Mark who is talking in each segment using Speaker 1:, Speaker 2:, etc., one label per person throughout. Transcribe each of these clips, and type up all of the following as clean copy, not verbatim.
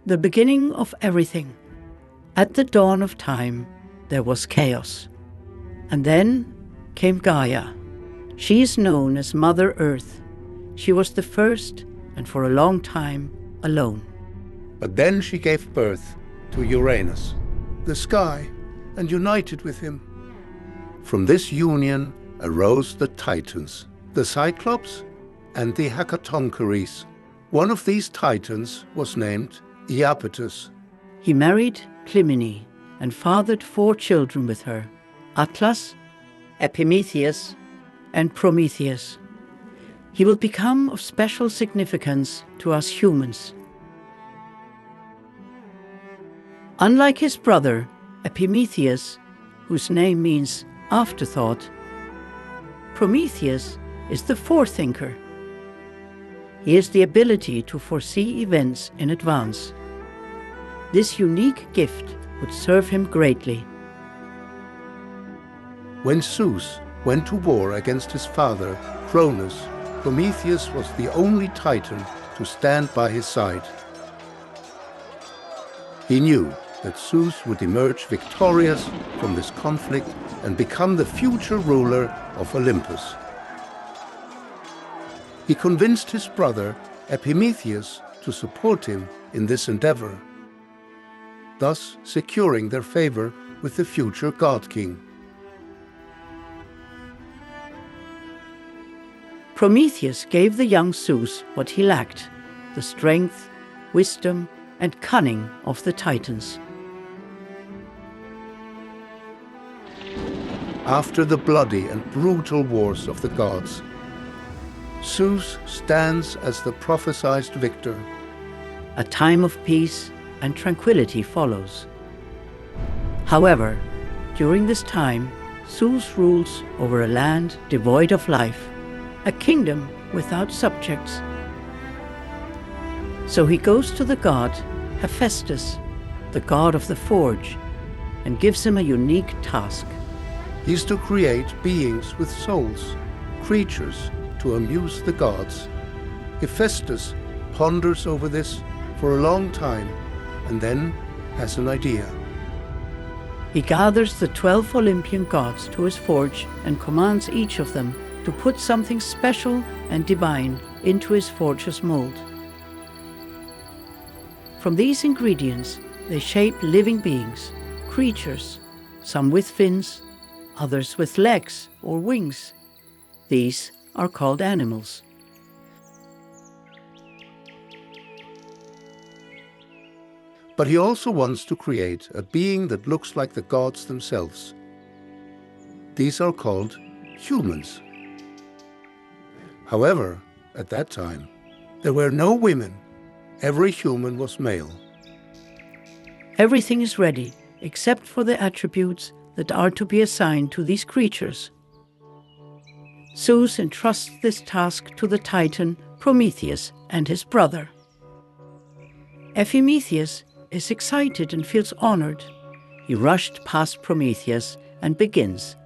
Speaker 1: the beginning of everything. At the dawn of time, there was chaos. And then came Gaia. She is known as Mother Earth. She was the first, and for a long time, alone.
Speaker 2: But then she gave birth to Uranus, the sky, and united with him. From this union arose the Titans, the Cyclops and the Hecatoncheires. One of these Titans was named Iapetus.
Speaker 1: He married Clymene and fathered 4 children with her: Atlas, Epimetheus, and Prometheus. He will become of special significance to us humans. Unlike his brother, Epimetheus, whose name means afterthought, Prometheus is the forethinker. He has the ability to foresee events in advance. This unique gift would serve him greatly.
Speaker 2: When Zeus went to war against his father, Cronus, Prometheus was the only Titan to stand by his side. He knew that Zeus would emerge victorious from this conflict and become the future ruler of Olympus. He convinced his brother Epimetheus to support him in this endeavor, thus securing their favor with the future god-king.
Speaker 1: Prometheus gave the young Zeus what he lacked: the strength, wisdom, and cunning of the Titans.
Speaker 2: After the bloody and brutal wars of the gods, Zeus stands as the prophesied victor.
Speaker 1: A time of peace and tranquility follows. However, during this time, Zeus rules over a land devoid of life, a kingdom without subjects. So he goes to the god Hephaestus, the god of the forge, and gives him a unique task.
Speaker 2: He's to create beings with souls, creatures to amuse the gods. Hephaestus ponders over this for a long time and then has an idea.
Speaker 1: He gathers the 12 Olympian gods to his forge and commands each of them to put something special and divine into his forge's mold. From these ingredients, they shape living beings, creatures, some with fins, others with legs or wings. These are called animals.
Speaker 2: But he also wants to create a being that looks like the gods themselves. These are called humans. However, at that time, there were no women. Every human was male.
Speaker 1: Everything is ready, except for the attributes that are to be assigned to these creatures. Zeus entrusts this task to the Titan Prometheus and his brother. Epimetheus is excited and feels honored. He rushed past Prometheus and begins,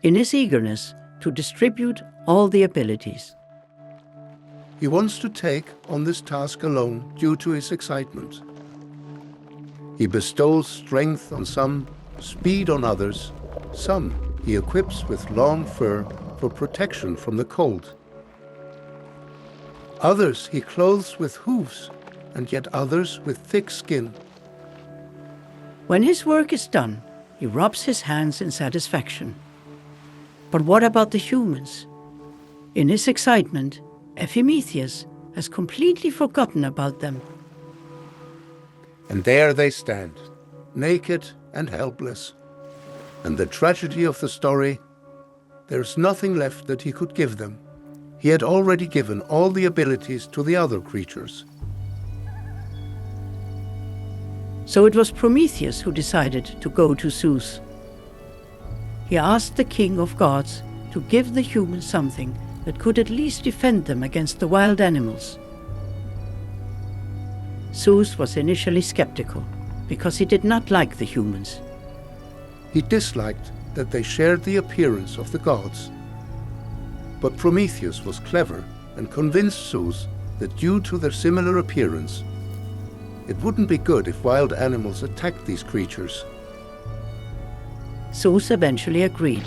Speaker 1: in his eagerness, to distribute all the abilities.
Speaker 2: He wants to take on this task alone due to his excitement. He bestows strength on some, speed on others. Some he equips with long fur for protection from the cold. Others he clothes with hooves, and yet others with thick skin.
Speaker 1: When his work is done, he rubs his hands in satisfaction. But what about the humans? In his excitement, Epimetheus has completely forgotten about them.
Speaker 2: And there they stand, naked and helpless. And the tragedy of the story, there's nothing left that he could give them. He had already given all the abilities to the other creatures.
Speaker 1: So it was Prometheus who decided to go to Zeus. He asked the king of gods to give the humans something that could at least defend them against the wild animals. Zeus was initially skeptical, because he did not like the humans.
Speaker 2: He disliked that they shared the appearance of the gods. But Prometheus was clever and convinced Zeus that due to their similar appearance, it wouldn't be good if wild animals attacked these creatures.
Speaker 1: Zeus eventually agreed.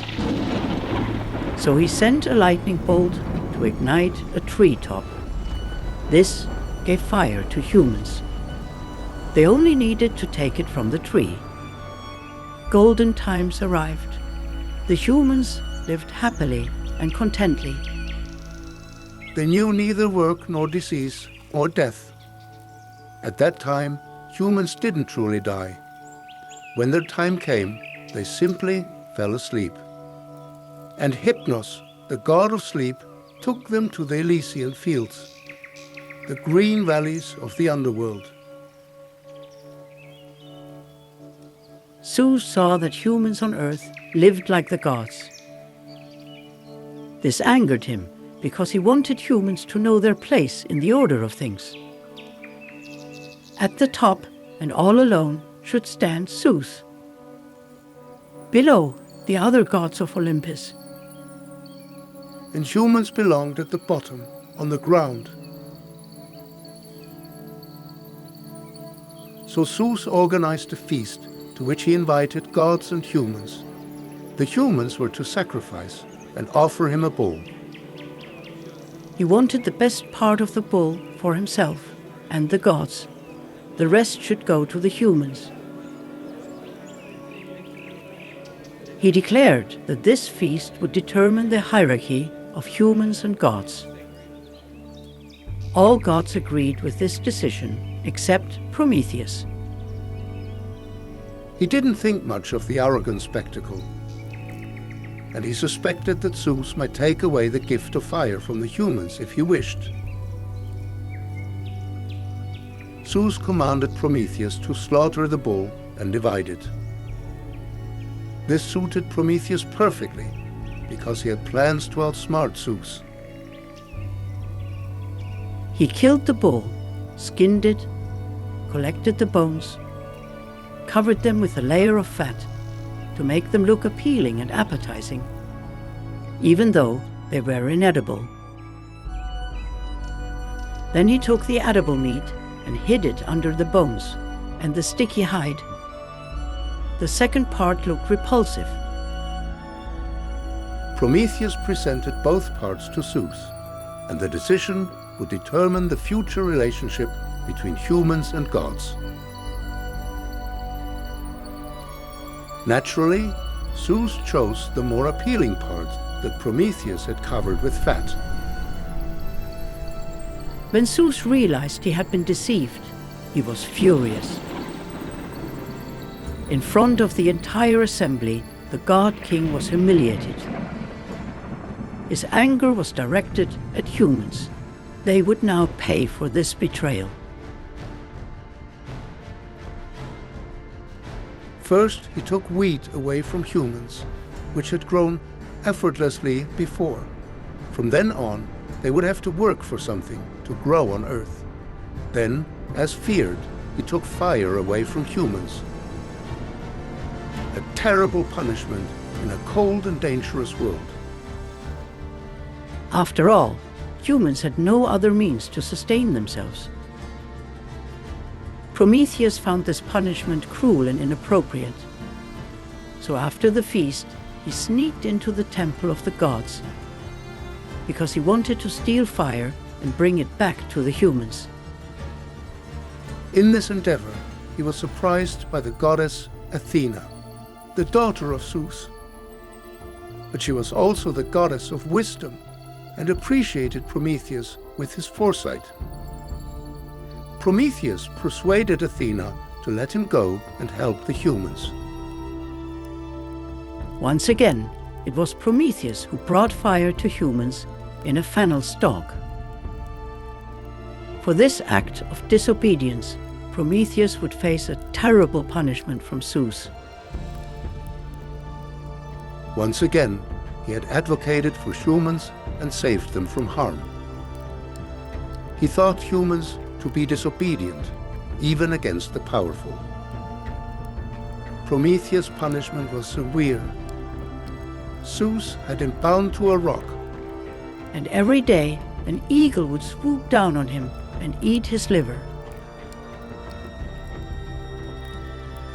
Speaker 1: So he sent a lightning bolt to ignite a treetop. This gave fire to humans. They only needed to take it from the tree. Golden times arrived. The humans lived happily and contently.
Speaker 2: They knew neither work nor disease or death. At that time, humans didn't truly die. When their time came, they simply fell asleep. And Hypnos, the god of sleep, took them to the Elysian fields, the green valleys of the underworld.
Speaker 1: Zeus saw that humans on Earth lived like the gods. This angered him because he wanted humans to know their place in the order of things. At the top and all alone should stand Zeus. Below, the other gods of Olympus.
Speaker 2: And humans belonged at the bottom, on the ground. So Zeus organized a feast to which he invited gods and humans. The humans were to sacrifice and offer him a bull.
Speaker 1: He wanted the best part of the bull for himself and the gods. The rest should go to the humans. He declared that this feast would determine the hierarchy of humans and gods. All gods agreed with this decision except Prometheus.
Speaker 2: He didn't think much of the arrogant spectacle, and he suspected that Zeus might take away the gift of fire from the humans if he wished. Zeus commanded Prometheus to slaughter the bull and divide it. This suited Prometheus perfectly, because he had plans to outsmart Zeus.
Speaker 1: He killed the bull, skinned it, collected the bones, covered them with a layer of fat to make them look appealing and appetizing, even though they were inedible. Then he took the edible meat and hid it under the bones and the sticky hide. The second part looked repulsive.
Speaker 2: Prometheus presented both parts to Zeus, and the decision would determine the future relationship between humans and gods. Naturally, Zeus chose the more appealing part that Prometheus had covered with fat.
Speaker 1: When Zeus realized he had been deceived, he was furious. In front of the entire assembly, the god king was humiliated. His anger was directed at humans. They would now pay for this betrayal.
Speaker 2: First, he took wheat away from humans, which had grown effortlessly before. From then on, they would have to work for something to grow on Earth. Then, as feared, he took fire away from humans. A terrible punishment in a cold and dangerous world.
Speaker 1: After all, humans had no other means to sustain themselves. Prometheus found this punishment cruel and inappropriate. So after the feast, he sneaked into the temple of the gods, because he wanted to steal fire and bring it back to the humans.
Speaker 2: In this endeavor, he was surprised by the goddess Athena, the daughter of Zeus. But she was also the goddess of wisdom and appreciated Prometheus with his foresight. Prometheus persuaded Athena to let him go and help the humans.
Speaker 1: Once again, it was Prometheus who brought fire to humans in a fennel stalk. For this act of disobedience, Prometheus would face a terrible punishment from Zeus.
Speaker 2: Once again, he had advocated for humans and saved them from harm. He thought humans to be disobedient, even against the powerful. Prometheus' punishment was severe. Zeus had him bound to a rock.
Speaker 1: And every day, an eagle would swoop down on him and eat his liver.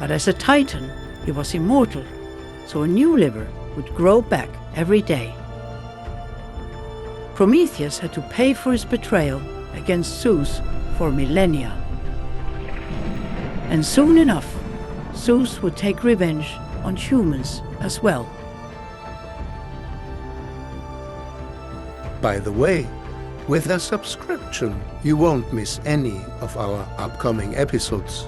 Speaker 1: But as a Titan, he was immortal, so a new liver would grow back every day. Prometheus had to pay for his betrayal against Zeus for millennia. And soon enough, Zeus would take revenge on humans as well.
Speaker 2: By the way, with a subscription, you won't miss any of our upcoming episodes.